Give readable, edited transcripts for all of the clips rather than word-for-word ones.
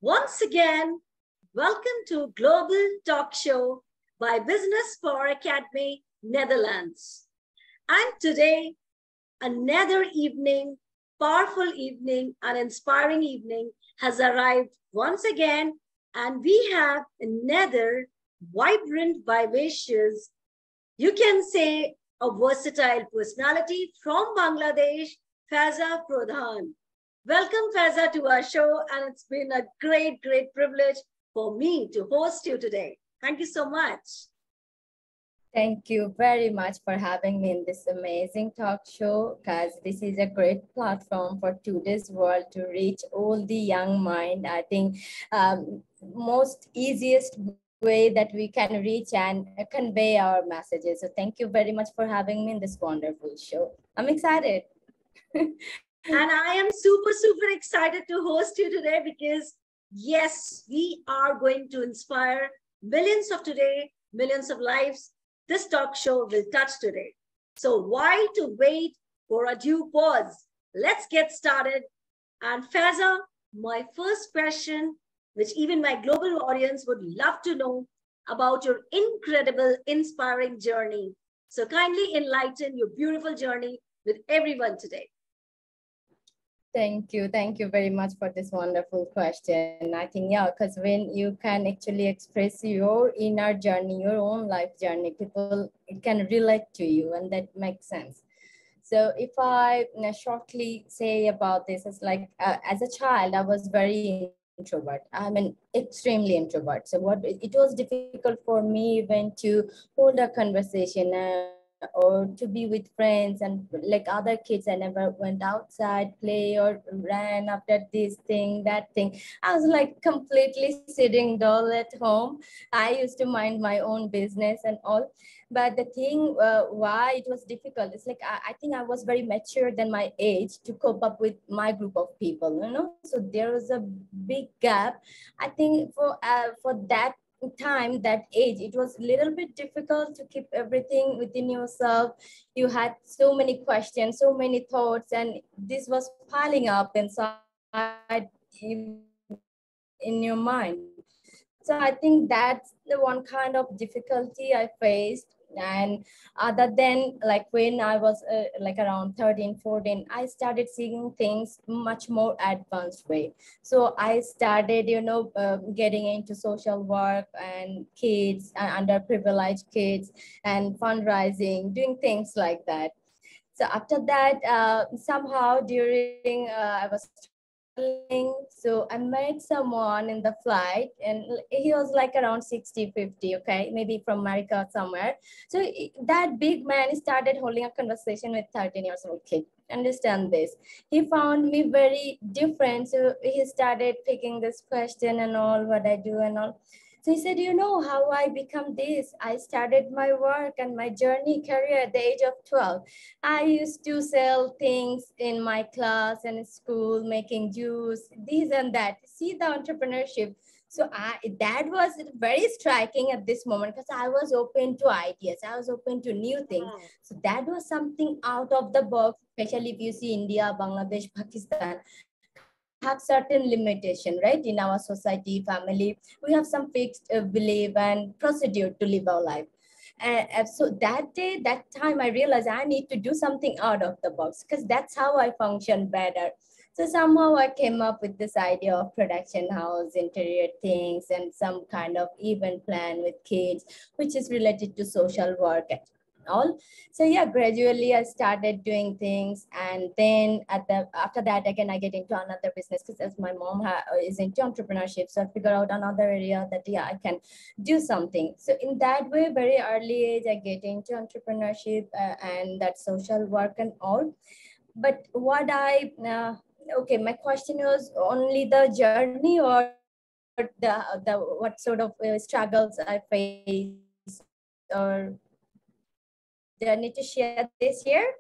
Once again, welcome to Global Talk Show by Business for Academy, Netherlands. And today, another evening, powerful evening, an inspiring evening has arrived once again, and we have another vibrant, vivacious, you can say a versatile personality from Bangladesh, Faiza Prodhan. Welcome, Faiza, to our show, and it's been a great, great privilege for me to host you today. Thank you so much. Thank you very much for having me in this amazing talk show, because this is a great platform for today's world to reach all the young mind. I think most easiest way that we can reach and convey our messages. So thank you very much for having me in this wonderful show. I'm excited. And I am super, super excited to host you today because, yes, we are going to inspire millions of today, millions of lives. This talk show will touch today. So why to wait for a due pause? Let's get started. And Faiza, my first question, which even my global audience would love to know about your incredible, inspiring journey. So kindly enlighten your beautiful journey with everyone today. Thank you. Thank you very much for this wonderful question. I think, yeah, because when you can actually express your inner journey, your own life journey, people can relate to you, and that makes sense. So if I shortly say about this, it's like as a child, I was very introvert. I mean, extremely introvert. So it was difficult for me even to hold a conversation or to be with friends, and like other kids, I never went outside, play or ran after this thing, that thing. I was like completely sitting dull at home. I used to mind my own business and all. But the thing why it was difficult is like I think I was very mature than my age to cope up with my group of people, so there was a big gap. I think for that time, that age, it was a little bit difficult to keep everything within yourself. You had so many questions, so many thoughts, and this was piling up inside in your mind. So I think that's the one kind of difficulty I faced. And other than like when I was like around 13, 14, I started seeing things much more advanced way. So I started, getting into social work and kids and underprivileged kids and fundraising, doing things like that. So after that, somehow during I was traveling, so I met someone in the flight, and he was like around 60, 50, okay, maybe from America somewhere. So that big man started holding a conversation with 13 years old kid. Understand this. He found me very different. So he started picking this question and all, what I do and all. So he said, how I become this? I started my work and my journey career at the age of 12. I used to sell things in my class and school, making juice, this and that. See the entrepreneurship. So that was very striking at this moment, because I was open to ideas. I was open to new things. So that was something out of the box, especially if you see India, Bangladesh, Pakistan. We have certain limitation, right? In our society, family, we have some fixed belief and procedure to live our life. So that time I realized I need to do something out of the box, because that's how I function better. So somehow I came up with this idea of production house, interior things, and some kind of event plan with kids, which is related to social work and all. So yeah, gradually I started doing things, and then after that again I get into another business, because as my mom is into entrepreneurship, so I figure out another area that yeah, I can do something. So in that way, very early age, I get into entrepreneurship and that social work and all. But okay, my question was only the journey, or the what sort of struggles I face, or do I need to share this here?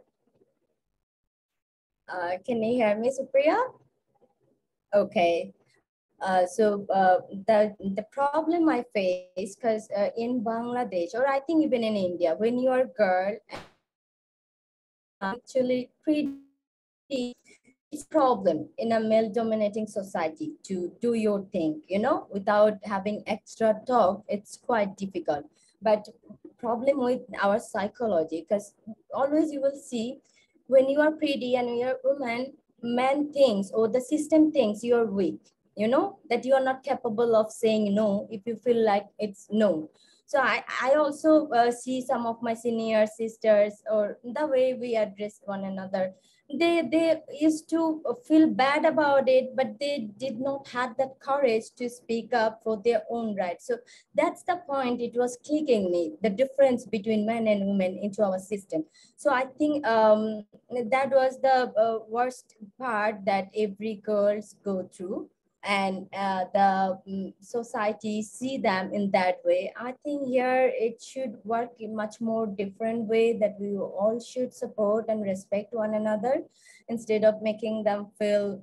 Can you hear me, Supriya? Okay. The problem I face, because in Bangladesh, or I think even in India, when you are a girl, actually pretty, it's a problem in a male dominating society to do your thing, you know, without having extra talk. It's quite difficult. But problem with our psychology, because always you will see when you are pretty and you're a woman, man thinks or the system thinks you're weak, you know, that you are not capable of saying no if you feel like it's no. So I also see some of my senior sisters or the way we address one another. They used to feel bad about it, but they did not have that courage to speak up for their own rights. So that's the point. It was clicking me, the difference between men and women into our system. So I think that was the worst part that every girls go through, and the society see them in that way. I think here it should work in much more different way, that we all should support and respect one another instead of making them feel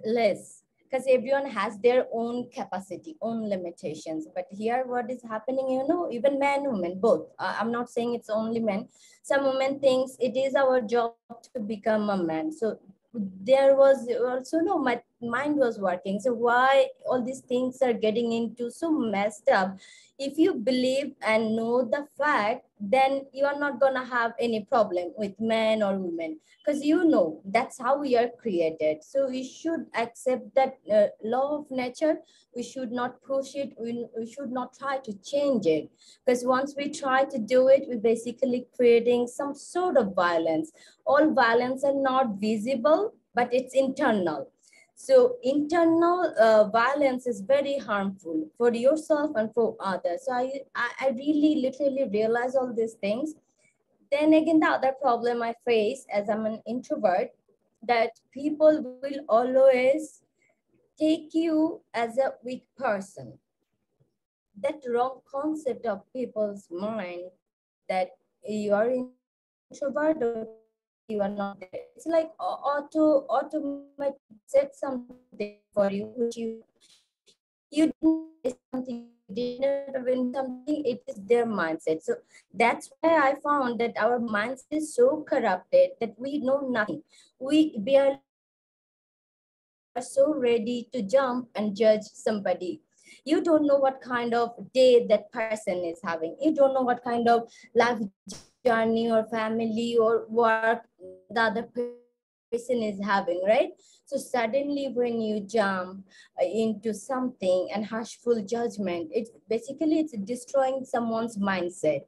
less, because everyone has their own capacity, own limitations. But here what is happening, you know, even men, women, both, I'm not saying it's only men. Some women thinks it is our job to become a man. So there was also, no, my mind was working. So why all these things are getting into so messed up? If you believe and know the fact, then you are not gonna have any problem with men or women, because you know that's how we are created. So we should accept that law of nature. We should not push it. We should not try to change it, because once we try to do it, we're basically creating some sort of violence. All violence are not visible, but it's internal. So internal violence is very harmful for yourself and for others. So I really literally realize all these things. Then again, the other problem I face as I'm an introvert, that people will always take you as a weak person. That wrong concept of people's mind, that you are introvert or you are not there. It's like automatic said something for you, which you didn't say something, you didn't intervene something. It is their mindset. So that's why I found that our mindset is so corrupted that we know nothing. We barely know anything, but we are so ready to jump and judge somebody. You don't know what kind of day that person is having. You don't know what kind of life journey or family or work the other person is having, right? So suddenly when you jump into something and harshful judgment, it's destroying someone's mindset.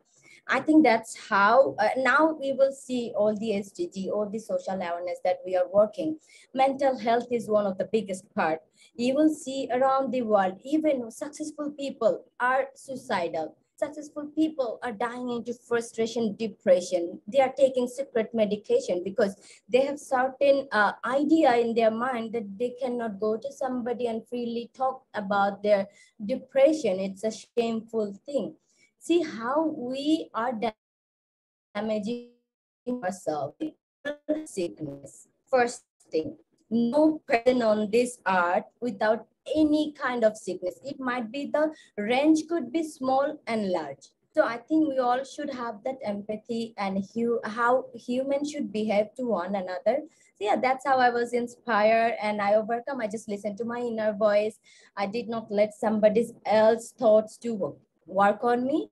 I think that's how now we will see all the SDG, all the social awareness that we are working. Mental health is one of the biggest part. You will see around the world, even successful people are suicidal. Successful people are dying into frustration, depression. They are taking secret medication because they have certain idea in their mind that they cannot go to somebody and freely talk about their depression. It's a shameful thing. See how we are damaging ourselves. We all have sickness. First thing, no person on this earth without any kind of sickness. It might be the range could be small and large. So I think we all should have that empathy and how humans should behave to one another. So yeah, that's how I was inspired and I overcome. I just listened to my inner voice. I did not let somebody else's thoughts to work on me,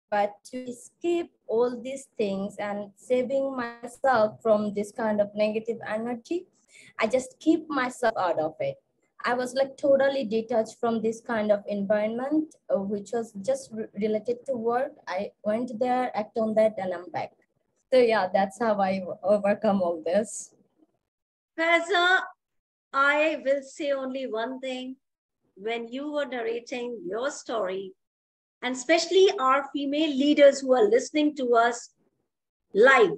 but to escape all these things and saving myself from this kind of negative energy, I just keep myself out of it. I was like totally detached from this kind of environment, which was just related to work. I went there, act on that, and I'm back. So yeah, that's how I overcome all this. Faiza, I will say only one thing. When you were narrating your story, and especially our female leaders who are listening to us live,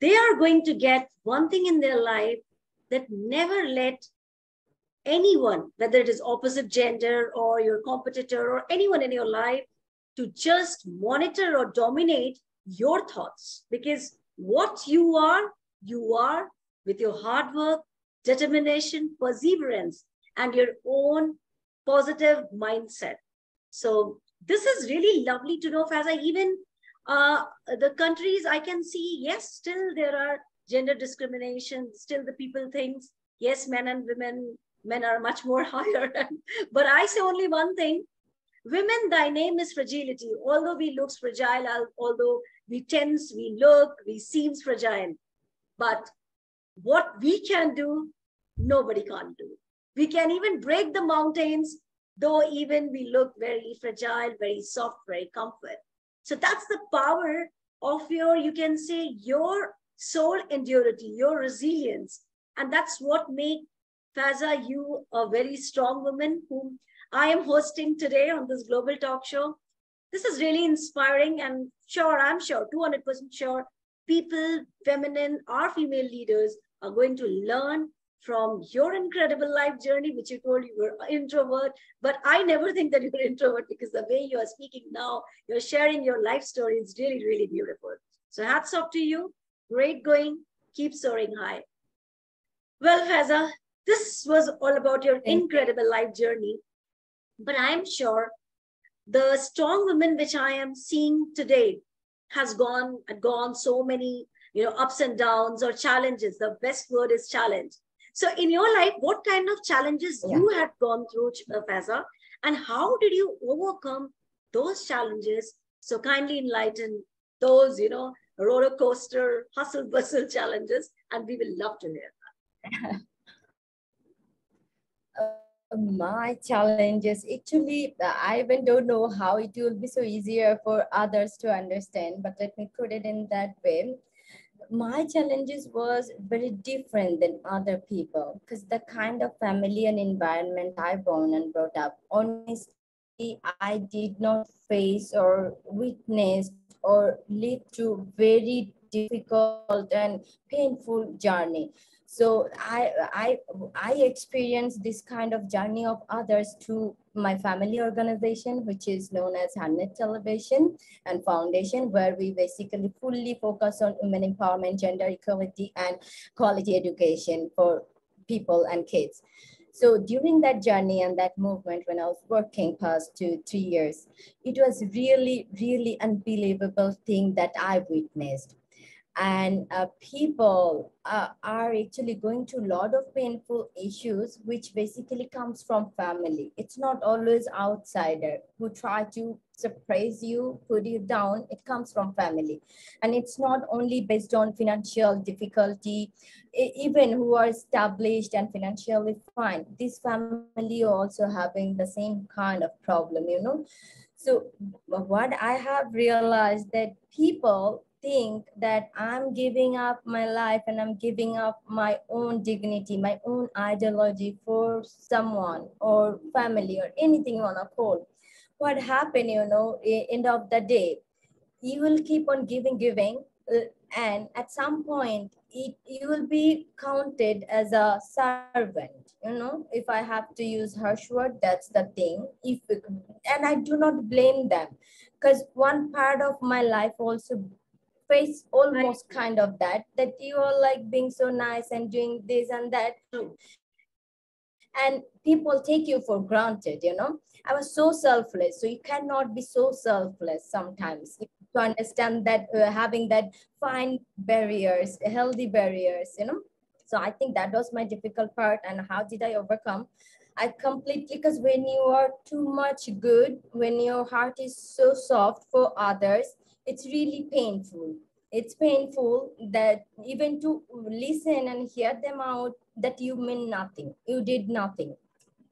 they are going to get one thing in their life, that never let anyone, whether it is opposite gender or your competitor or anyone in your life, to just monitor or dominate your thoughts. Because what you are with your hard work, determination, perseverance, and your own positive mindset. So this is really lovely to know, Faza. Even the countries I can see, yes, still there are gender discrimination, still the people thinks Yes, men and women, men are much more higher. But I say only one thing. Women, thy name is fragility. Although we looks fragile, although we tense, we look, we seems fragile. But what we can do, nobody can't do. We can even break the mountains, though even we look very fragile, very soft, very comfort. So that's the power of your, you can say, your soul endurity, your resilience. And that's what makes Faiza you a very strong woman whom I am hosting today on this global talk show. This is really inspiring, and sure, I'm sure, 200% sure, people, feminine or female leaders are going to learn from your incredible life journey, which you told you were an introvert. But I never think that you're an introvert, because the way you are speaking now, you're sharing your life story, is really, really beautiful. So hats off to you. Great going. Keep soaring high. Well, Faiza, this was all about your incredible life journey. But I'm sure the strong woman which I am seeing today has gone so many, ups and downs or challenges. The best word is challenge. So in your life, what kind of challenges you had gone through, Faiza, and how did you overcome those challenges? So kindly enlighten those, roller coaster, hustle bustle challenges, and we will love to hear that. My challenges, actually, I even don't know how it will be so easier for others to understand, but let me put it in that way. My challenges was very different than other people, because the kind of family and environment I born and brought up, honestly, I did not face or witness or live through very difficult and painful journey. So I experienced this kind of journey of others through my family organization, which is known as Handnet Television and Foundation, where we basically fully focus on women empowerment, gender equality, and quality education for people and kids. So during that journey and that movement, when I was working past 2-3 years, it was really, really unbelievable thing that I witnessed. And people are actually going through a lot of painful issues, which basically comes from family. It's not always outsider who try to suppress you, put you down. It comes from family. And it's not only based on financial difficulty, even who are established and financially fine, this family also having the same kind of problem. So what I have realized, that people think that I'm giving up my life and I'm giving up my own dignity, my own ideology for someone or family or anything you want to call. What happened, end of the day, you will keep on giving, and at some point you will be counted as a servant. If I have to use harsh word, that's the thing. And I do not blame them, because one part of my life also face almost kind of that you are like being so nice and doing this and that, and people take you for granted. I was so selfless, so you cannot be so selfless sometimes. You have to understand that having that fine barriers, healthy barriers. So I think that was my difficult part. And how did I overcome? I completely, because when you are too much good, when your heart is so soft for others, it's really painful. It's painful that even to listen and hear them out, that you mean nothing, you did nothing,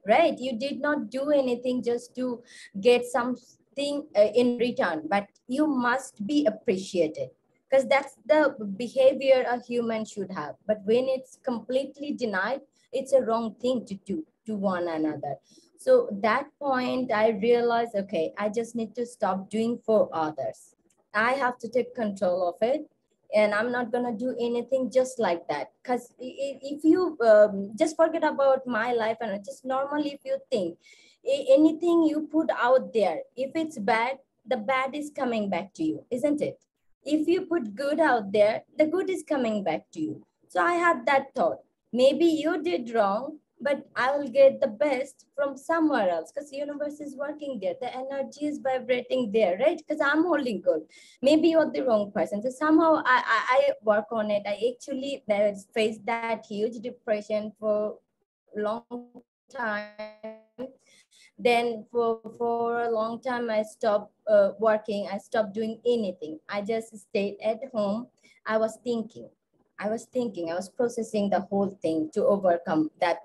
right? You did not do anything just to get something in return, but you must be appreciated, because that's the behavior a human should have. But when it's completely denied, it's a wrong thing to do to one another. So that point I realized, okay, I just need to stop doing for others. I have to take control of it, and I'm not gonna do anything just like that. Because if you just forget about my life, and just normally if you think anything you put out there, if it's bad, the bad is coming back to you, isn't it? If you put good out there, the good is coming back to you. So I had that thought. Maybe you did wrong, but I will get the best from somewhere else because the universe is working there. The energy is vibrating there, right? Because I'm holding good. Maybe you're the wrong person. So somehow I work on it. I actually faced that huge depression for long time. Then for a long time, I stopped working. I stopped doing anything. I just stayed at home. I was thinking. I was processing the whole thing to overcome that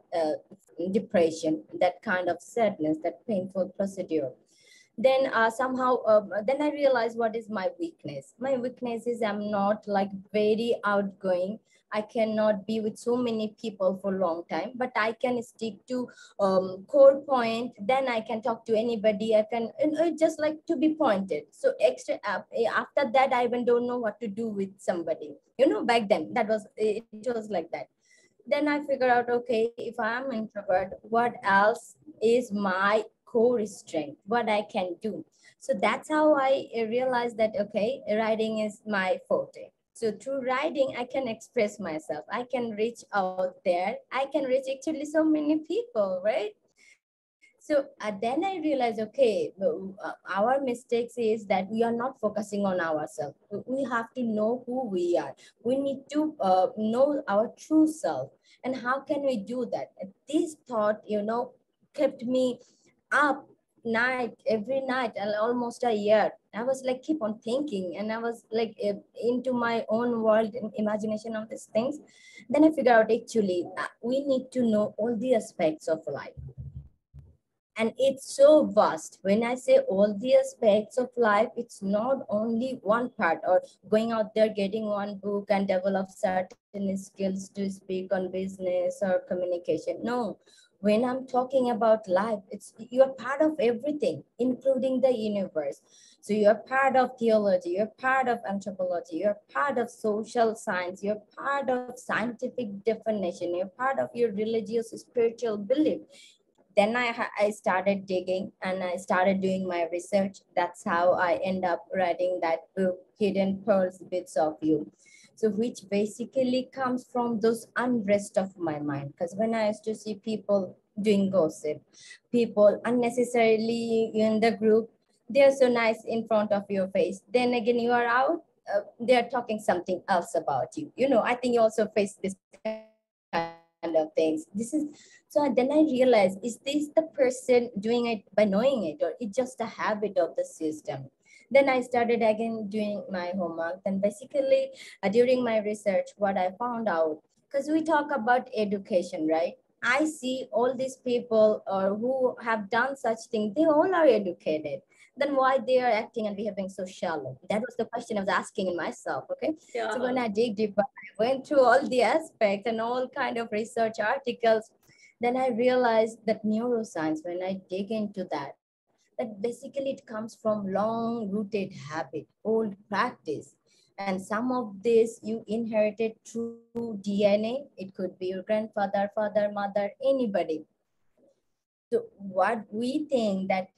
depression, that kind of sadness, that painful procedure. Then then I realized what is my weakness. My weakness is I'm not like very outgoing. I cannot be with so many people for a long time, but I can stick to core point. Then I can talk to anybody. I can just like to be pointed. So after that, I even don't know what to do with somebody. Back then it was like that. Then I figure out, okay, if I'm introvert, what else is my core strength, what I can do. So that's how I realized that, okay, writing is my forte. So through writing, I can express myself. I can reach out there. I can reach actually so many people, right? So then I realized, okay, our mistakes is that we are not focusing on ourselves. We have to know who we are. We need to know our true self. And how can we do that? This thought, kept me up every night, and almost a year. I was like, keep on thinking. And I was like into my own world and imagination of these things. Then I figured out actually, we need to know all the aspects of life, and it's so vast. When I say all the aspects of life, it's not only one part or going out there getting one book and develop certain skills to speak on business or communication. No, when I'm talking about life, it's you're part of everything, including the universe. So you're part of theology, you're part of anthropology, you're part of social science, you're part of scientific definition, you're part of your religious spiritual belief. Then I started digging and I started doing my research. That's how I end up writing that book, Hidden Pearls, Bits of You. So which basically comes from those unrest of my mind. Because when I used to see people doing gossip, people unnecessarily in the group, they're so nice in front of your face. Then again, you are out, they're talking something else about you. I think you also face this kind of things. So then I realized, is this the person doing it by knowing it, or it's just a habit of the system? Then I started again doing my homework. Then basically, during my research, what I found out, because we talk about education, right? I see all these people who have done such things, they all are educated. Then why they are acting and behaving so shallow? That was the question I was asking in myself. Okay. Yeah. So when I dig deeper, I went through all the aspects and all kind of research articles. Then I realized that neuroscience, when I dig into that basically it comes from long rooted habit, old practice. And some of this you inherited through DNA. It could be your grandfather, father, mother, anybody. So what we think that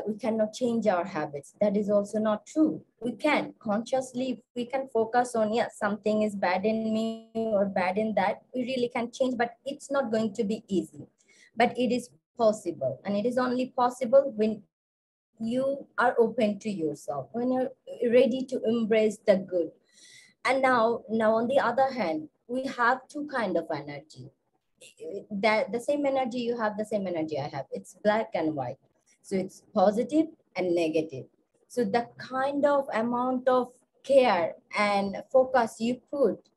we cannot change our habits, that is also not true. We can consciously, if we can focus on, yeah, something is bad in me or bad in that, we really can change, but it's not going to be easy. But it is possible, and it is only possible when you are open to yourself, when you're ready to embrace the good. And now on the other hand, we have two kind of energy. That the same energy you have, the same energy I have. It's black and white. So it's positive and negative. So the kind of amount of care and focus you put,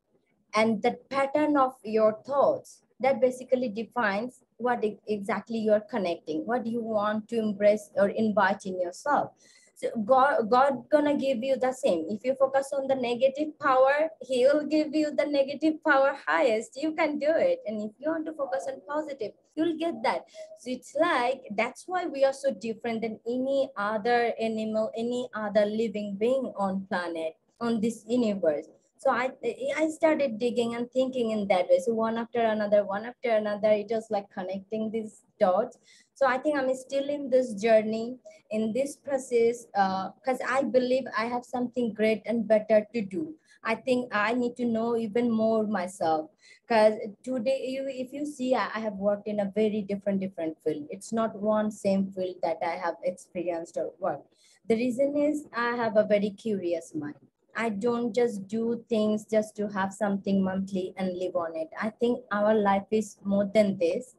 and the pattern of your thoughts, that basically defines what exactly you're connecting, what you want to embrace or invite in yourself. So God gonna give you the same. If you focus on the negative power, he will give you the negative power highest. You can do it. And if you want to focus on positive, you'll get that. So it's like, that's why we are so different than any other animal, any other living being on planet, on this universe. So I started digging and thinking in that way. So one after another, it was like connecting these dots. So I think I'm still in this journey, in this process, because I believe I have something great and better to do. I think I need to know even more myself, because today, if you see, I have worked in a very different field. It's not one same field that I have experienced or worked. The reason is I have a very curious mind. I don't just do things just to have something monthly and live on it. I think our life is more than this.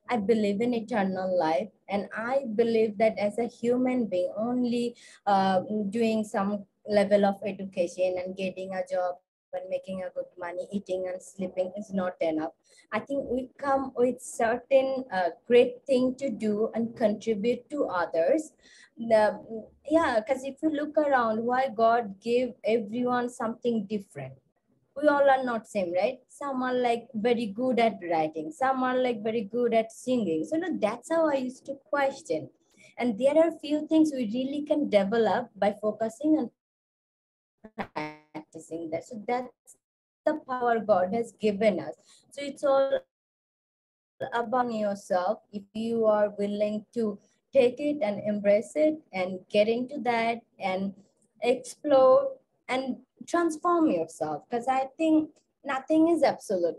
I believe in eternal life, and I believe that as a human being, only doing some level of education and getting a job and making a good money, eating and sleeping is not enough. I think we come with certain great thing to do and contribute to others. Yeah, because if you look around, why God gave everyone something different? We all are not same, right? Some are like very good at writing, some are like very good at singing. So no, that's how I used to question. And there are few things we really can develop by focusing and practicing that. So that's the power God has given us. So it's all about yourself. If you are willing to take it and embrace it and get into that and explore and transform yourself, because I think nothing is absolute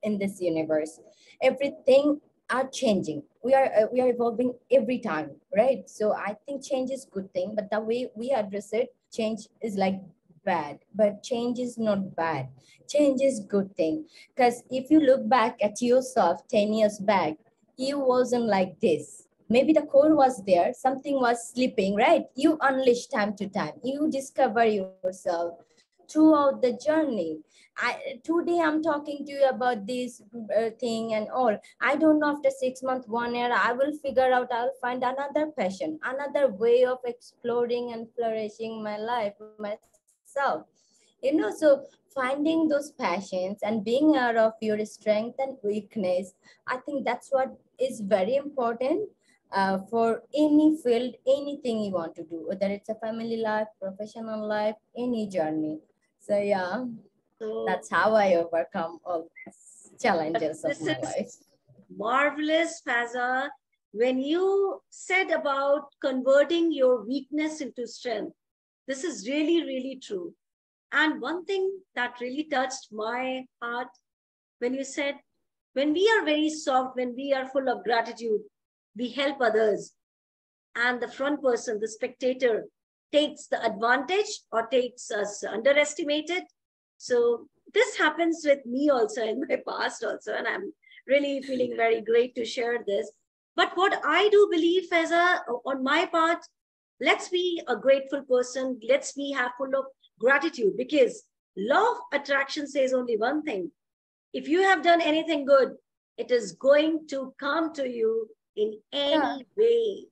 in this universe. Everything are changing. We are evolving every time, right? So I think change is good thing, but the way we address it, change is like bad, but change is not bad. Change is good thing. Because if you look back at yourself 10 years back, you wasn't like this. Maybe the core was there, something was slipping, right? You unleash time to time, you discover yourself throughout the journey. Today I'm talking to you about this thing and all. I don't know, after 6 months, 1 year, I will figure out, I'll find another passion, another way of exploring and flourishing my life myself. So finding those passions and being aware of your strength and weakness, I think that's what is very important for any field, anything you want to do, whether it's a family life, professional life, any journey. So yeah, that's how So I overcome all these challenges of my this life. is marvelous, Faiza. When you said about converting your weakness into strength, this is really, really true. And one thing that really touched my heart when you said, when we are very soft, when we are full of gratitude, we help others. And the front person, the spectator, takes the advantage or takes us underestimated. So this happens with me also in my past also, and I'm really feeling very great to share this. But what I do believe as on my part, let's be a grateful person. Let's be have full of gratitude, because law of attraction says only one thing: if you have done anything good, it is going to come to you in Yeah, any way.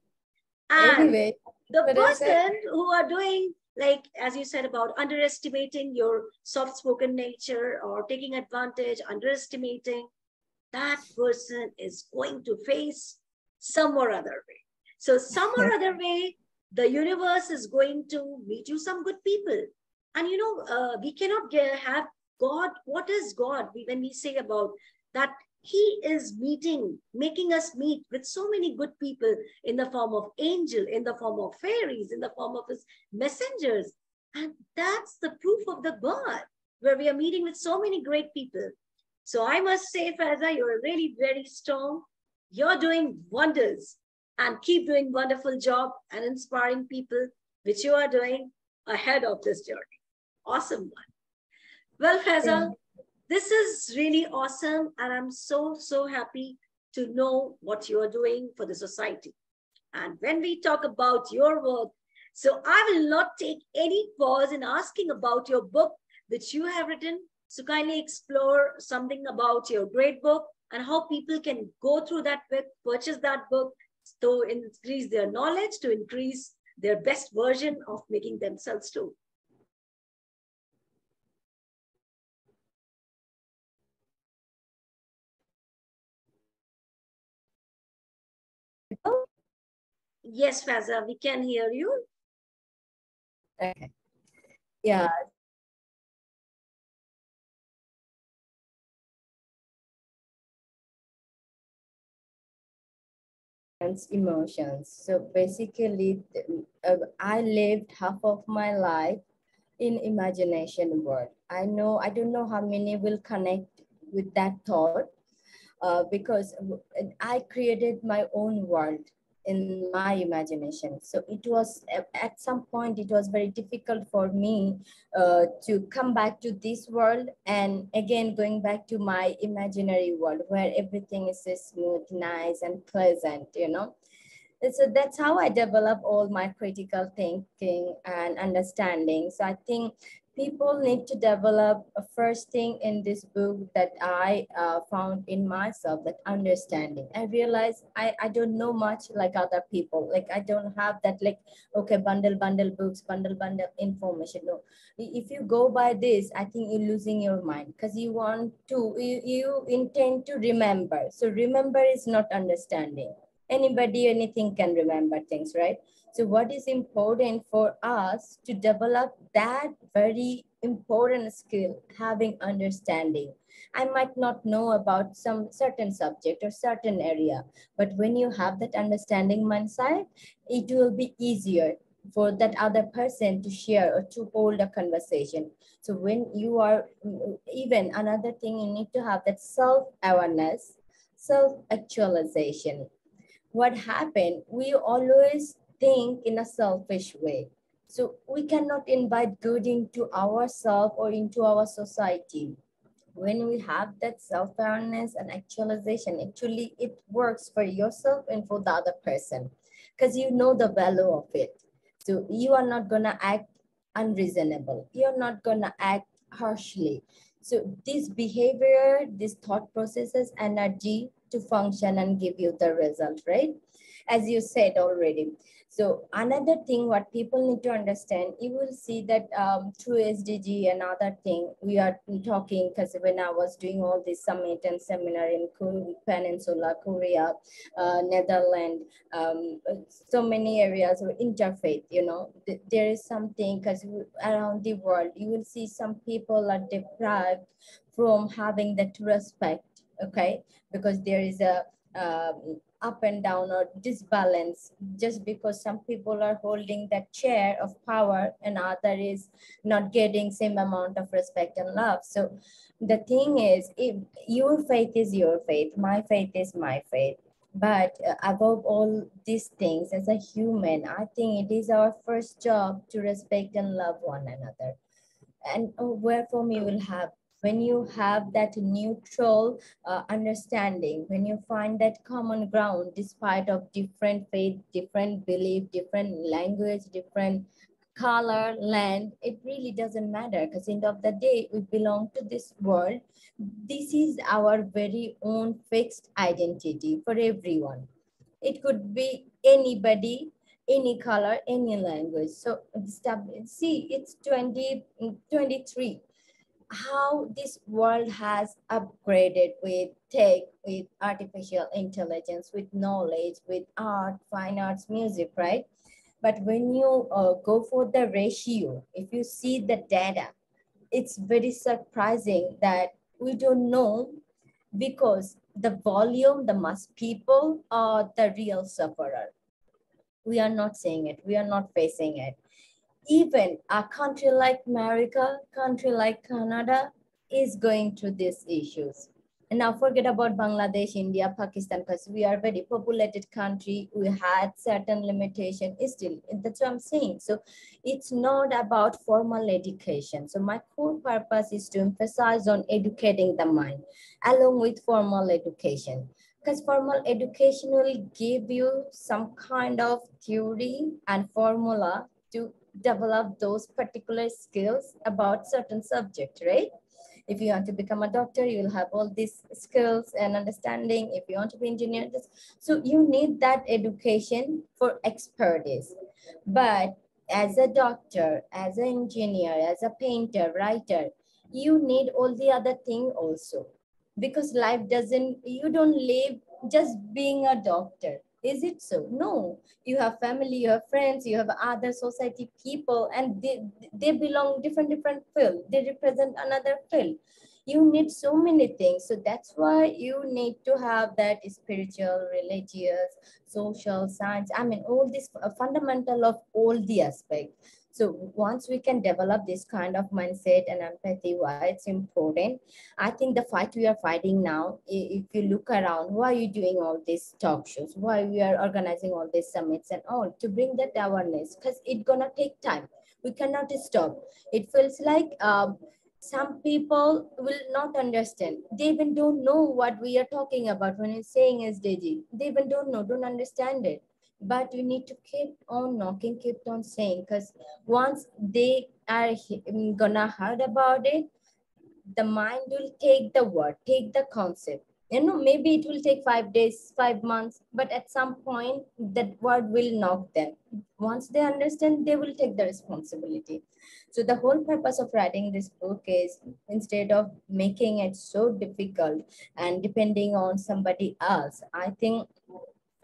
And anyway, the what I said. person who are doing, like as you said, about underestimating your soft spoken nature or taking advantage, underestimating, that person is going to face some or other way. So some or other way, the universe is going to meet you some good people. And we cannot have God. What is God? When we say about that, he is making us meet with so many good people in the form of angel, in the form of fairies, in the form of his messengers. And that's the proof of the God, where we are meeting with so many great people. So I must say, Faiza, you're really very strong. You're doing wonders, and keep doing wonderful job and inspiring people, which you are doing ahead of this journey. Awesome one. Well, Faiza, Thank this is really awesome, and I'm so, so happy to know what you are doing for the society. And when we talk about your work, so I will not take any pause in asking about your book, which you have written. So kindly explore something about your great book and how people can go through that book, purchase that book to increase their knowledge, to increase their best version of making themselves too. you. Yes, Faza, we can hear you. Okay. Yeah. someone's emotions. So basically, I lived half of my life in imagination world. I don't know how many will connect with that thought, because I created my own world in my imagination. So it was at some point it was very difficult for me to come back to this world and again going back to my imaginary world where everything is so smooth, nice, and pleasant, you know. And so that's how I develop all my critical thinking and understanding. So I think people need to develop a first thing in this book that I found in myself, that understanding. I realized I don't know much like other people. Like I don't have that like, okay, bundle books, bundle information. No, if you go by this, I think you're losing your mind because you want to, you intend to remember. So remember is not understanding. Anybody, anything can remember things, right? So what is important for us to develop that very important skill, having understanding. I might not know about some certain subject or certain area, but when you have that understanding mindset, it will be easier for that other person to share or to hold a conversation. So when you are, even another thing, you need to have that self-awareness, self-actualization. What happened, we always think in a selfish way. So we cannot invite good into ourselves or into our society. When we have that self-awareness and actualization, actually it works for yourself and for the other person because you know the value of it. So you are not gonna act unreasonable. You're not gonna act harshly. So this behavior, this thought processes energy to function and give you the result, right? As you said already. So another thing what people need to understand, you will see that through SDG, another thing we are talking, because when I was doing all this summit and seminar in Peninsula, Korea, Netherlands, so many areas of interfaith, you know, there is something, because around the world, you will see some people are deprived from having that respect, okay? Because there is a up and down or disbalance just because some people are holding that chair of power and other is not getting same amount of respect and love. So the thing is, if your faith is your faith, my faith is my faith, but above all these things, as a human, I think it is our first job to respect and love one another. And wherefore we will have, when you have that neutral understanding, when you find that common ground despite of different faith, different belief, different language, different color, land, it really doesn't matter, because end of the day we belong to this world. This is our very own fixed identity for everyone. It could be anybody, any color, any language. So see, it's 2023. How this world has upgraded with tech, with artificial intelligence, with knowledge, with art, fine arts, music, right? But when you go for the ratio, if you see the data, it's very surprising that we don't know, because the volume, the mass people are the real sufferer. We are not seeing it. We are not facing it. Even a country like America, country like Canada is going through these issues. And now forget about Bangladesh, India, Pakistan, because we are a very populated country. We had certain limitation. Still, that's what I'm saying. So it's not about formal education. So my core purpose is to emphasize on educating the mind along with formal education. Because formal education will give you some kind of theory and formula to develop those particular skills about certain subject, right? If you want to become a doctor, you will have all these skills and understanding. If you want to be engineer, so you need that education for expertise. But as a doctor, as an engineer, as a painter, writer, you need all the other thing also, because life doesn't, you don't live just being a doctor. Is it so? No, you have family, you have friends, you have other society people, and they belong different field. They represent another field. You need so many things. So that's why you need to have that spiritual, religious, social, science. I mean, all this fundamental of all the aspects. So once we can develop this kind of mindset and empathy, why it's important. I think the fight we are fighting now, if you look around, why are you doing all these talk shows? Why we are organizing all these summits and all to bring that awareness? Because it's gonna take time. We cannot stop. It feels like some people will not understand. They even don't know what we are talking about when it's saying SDG. They even don't know, don't understand it. But you need to keep on knocking, keep on saying, because once they are gonna heard about it, the mind will take the word, take the concept. You know, maybe it will take 5 days, 5 months, but at some point that word will knock them. Once they understand, they will take the responsibility. So the whole purpose of writing this book is, instead of making it so difficult and depending on somebody else, I think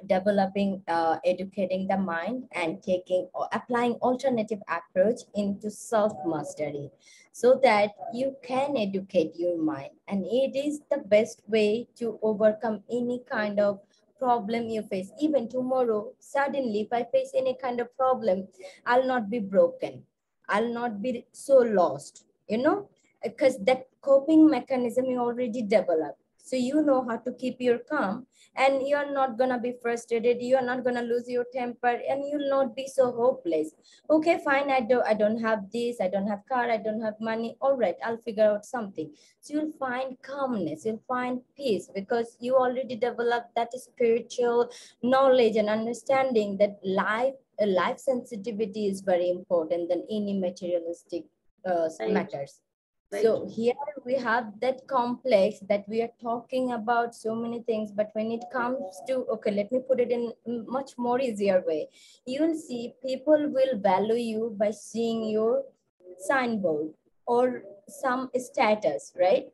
developing, educating the mind and taking or applying alternative approach into self-mastery so that you can educate your mind. And it is the best way to overcome any kind of problem you face. Even tomorrow, suddenly, if I face any kind of problem, I'll not be broken. I'll not be so lost, you know, because that coping mechanism you already developed. So you know how to keep your calm, and you're not gonna be frustrated, you're not gonna lose your temper, and you'll not be so hopeless. Okay, fine, I don't have this, I don't have car, I don't have money, all right, I'll figure out something. So you'll find calmness, you'll find peace, because you already developed that spiritual knowledge and understanding that life sensitivity is very important than any materialistic Right. matters. Right. So here we have that complex that we are talking about so many things, but when it comes to, okay, let me put it in much more easier way. You will see people will value you by seeing your signboard or some status, right?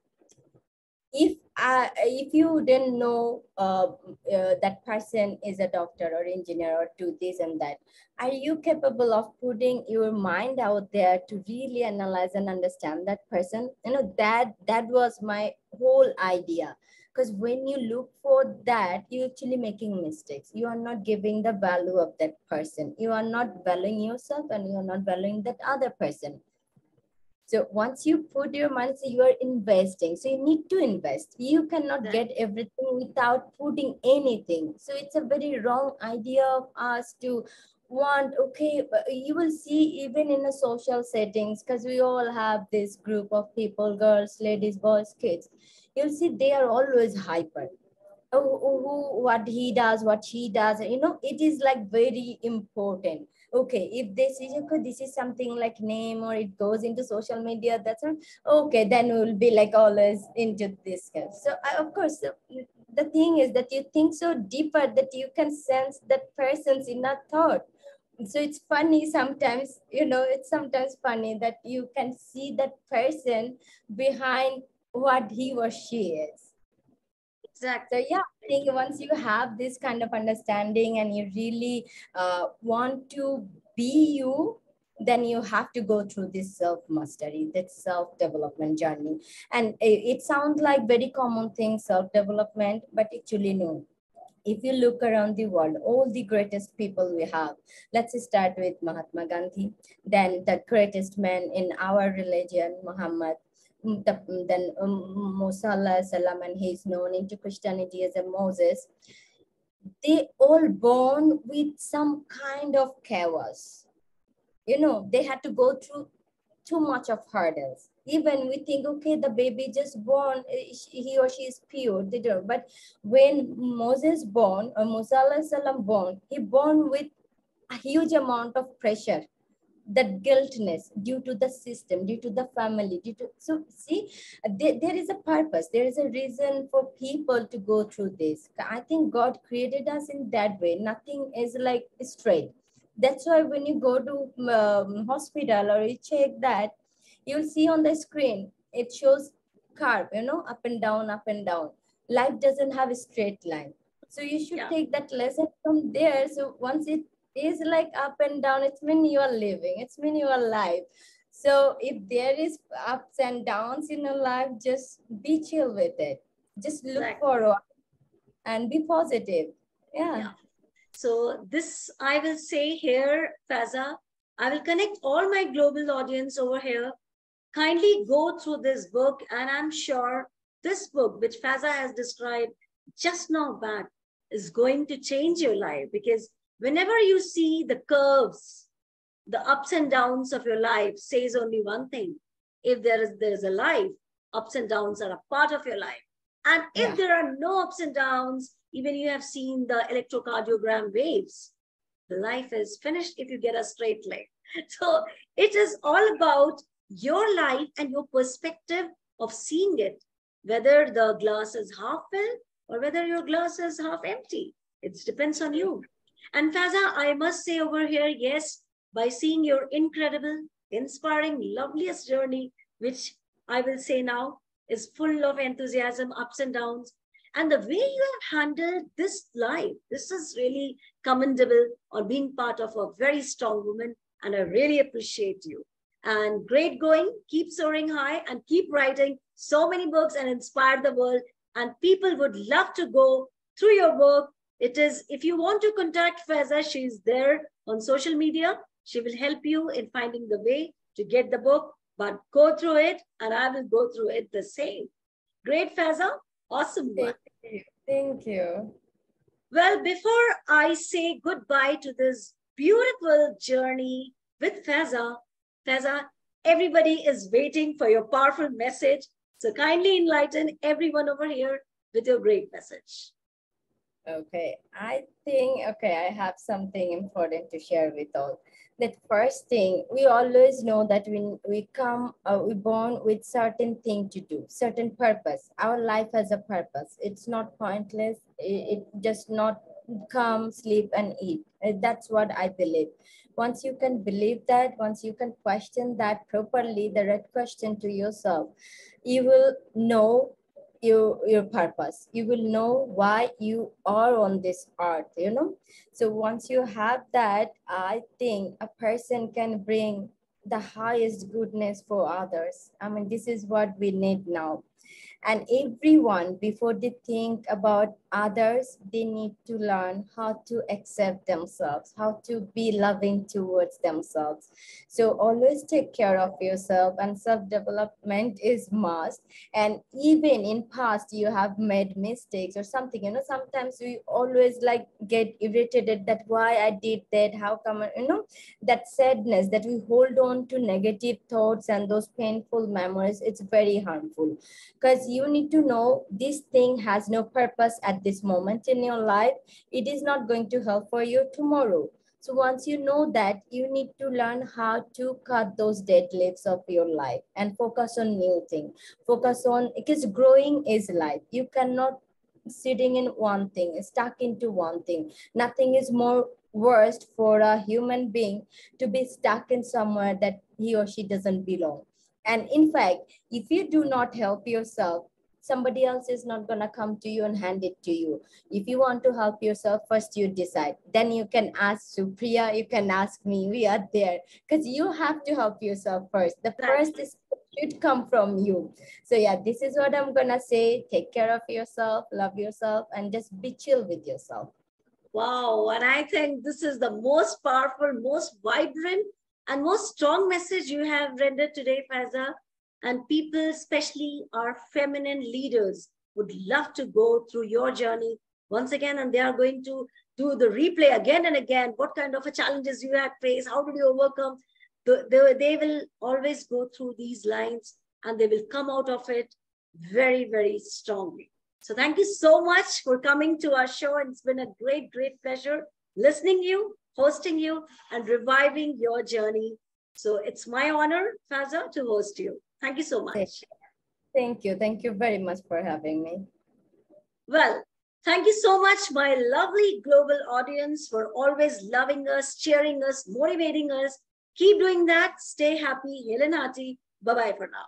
If you didn't know that person is a doctor or engineer or do this and that, are you capable of putting your mind out there to really analyze and understand that person? You know, that was my whole idea. Because when you look for that, you're actually making mistakes. You are not giving the value of that person. You are not valuing yourself, and you are not valuing that other person. So once you put your money, so you are investing. So you need to invest. You cannot Exactly. get everything without putting anything. So it's a very wrong idea of us to want, okay, but you will see even in a social settings, because we all have this group of people, girls, ladies, boys, kids. You'll see they are always hyper. What he does, what she does, you know, it is like very important. Okay, if they say, okay, this is something like name or it goes into social media, that's all, okay, then we'll be like always into this kind. So of course, the thing is that you think so deeper that you can sense that person's inner thought. So it's funny sometimes, you know, it's sometimes funny that you can see that person behind what he or she is. So Exactly. yeah, I think once you have this kind of understanding and you really want to be you, then you have to go through this self-mastery, that self-development journey. And it sounds like very common thing, self-development, but actually no. If you look around the world, all the greatest people we have, let's start with Mahatma Gandhi, then the greatest man in our religion, Muhammad, then Musa salam, and he's known into Christianity as a Moses. They all born with some kind of chaos. You know, they had to go through too much of hurdles. Even we think, okay, the baby just born, he or she is pure, they don't. But when Moses born, or Musa salam born, he born with a huge amount of pressure, that guiltness due to the system, due to the family, due to, so see, there is a purpose, there is a reason for people to go through this. I think God created us in that way. Nothing is like straight. That's why when you go to hospital or you check that, you'll see on the screen, it shows curve, you know, up and down, up and down. Life doesn't have a straight line. So you should Yeah. take that lesson from there. So once it is like up and down, it's mean you are living, it's mean you are alive. So if there is ups and downs in your life, just be chill with it. Just look Exactly. forward and be positive. Yeah. Yeah. So this I will say here, Faza, I will connect all my global audience over here. Kindly go through this book, and I'm sure this book, which Faza has described just now back, is going to change your life, because whenever you see the curves, the ups and downs of your life says only one thing. If there is a life, ups and downs are a part of your life. And if Yeah. there are no ups and downs, even you have seen the electrocardiogram waves, the life is finished if you get a straight leg. So it is all about your life and your perspective of seeing it, whether the glass is half filled or whether your glass is half empty. It depends on you. And Faza, I must say over here, yes, by seeing your incredible, inspiring, loveliest journey, which I will say now is full of enthusiasm, ups and downs, and the way you have handled this life, this is really commendable on being part of a very strong woman. And I really appreciate you. And great going, keep soaring high and keep writing so many books and inspire the world. And people would love to go through your book. It is, if you want to contact Faiza, she's there on social media. She will help you in finding the way to get the book, but go through it and I will go through it the same. Great, Faiza. Awesome one. Thank you. Thank you. Well, before I say goodbye to this beautiful journey with Faiza, everybody is waiting for your powerful message. So kindly enlighten everyone over here with your great message. Okay, I have something important to share with all. That first thing, we always know that when we born with certain thing to do, certain purpose. Our life has a purpose. It's not pointless. It just not come, sleep, and eat. That's what I believe. Once you can believe that, once you can question that properly, the right question to yourself, you will know your purpose. You will know why you are on this earth. So once you have that, I think a person can bring the highest goodness for others. I mean, this is what we need now. And everyone, before they think about others, they need to learn how to accept themselves, how to be loving towards themselves. So always take care of yourself, and self-development is must. And even in past, you have made mistakes or something, sometimes we always like get irritated that why I did that, how come, that sadness that we hold on to negative thoughts and those painful memories, it's very harmful, because you need to know this thing has no purpose at this moment in your life. It is not going to help for you tomorrow. So once you know that, you need to learn how to cut those dead leaves of your life and focus on new thing. Focus on, because growing is life. You cannot sitting in one thing, stuck into one thing. Nothing is more worst for a human being to be stuck in somewhere that he or she doesn't belong. And in fact, if you do not help yourself, somebody else is not going to come to you and hand it to you. If you want to help yourself, first you decide. Then you can ask Supriya, you can ask me, we are there. Because you have to help yourself first. The first Exactly. is should come from you. So yeah, this is what I'm going to say. Take care of yourself, love yourself, and just be chill with yourself. Wow. And I think this is the most powerful, most vibrant, and most strong message you have rendered today, Faiza. And people, especially our feminine leaders, would love to go through your journey once again. And they are going to do the replay again and again. What kind of a challenges you have faced? How did you overcome? They will always go through these lines and they will come out of it very, very strongly. So thank you so much for coming to our show. And it's been a great, great pleasure listening you, hosting you, and reviving your journey. So it's my honor, Faza, to host you. Thank you so much. Thank you. Thank you very much for having me. Well, thank you so much, my lovely global audience, for always loving us, cheering us, motivating us. Keep doing that. Stay happy, Helen Hearty. Bye-bye for now.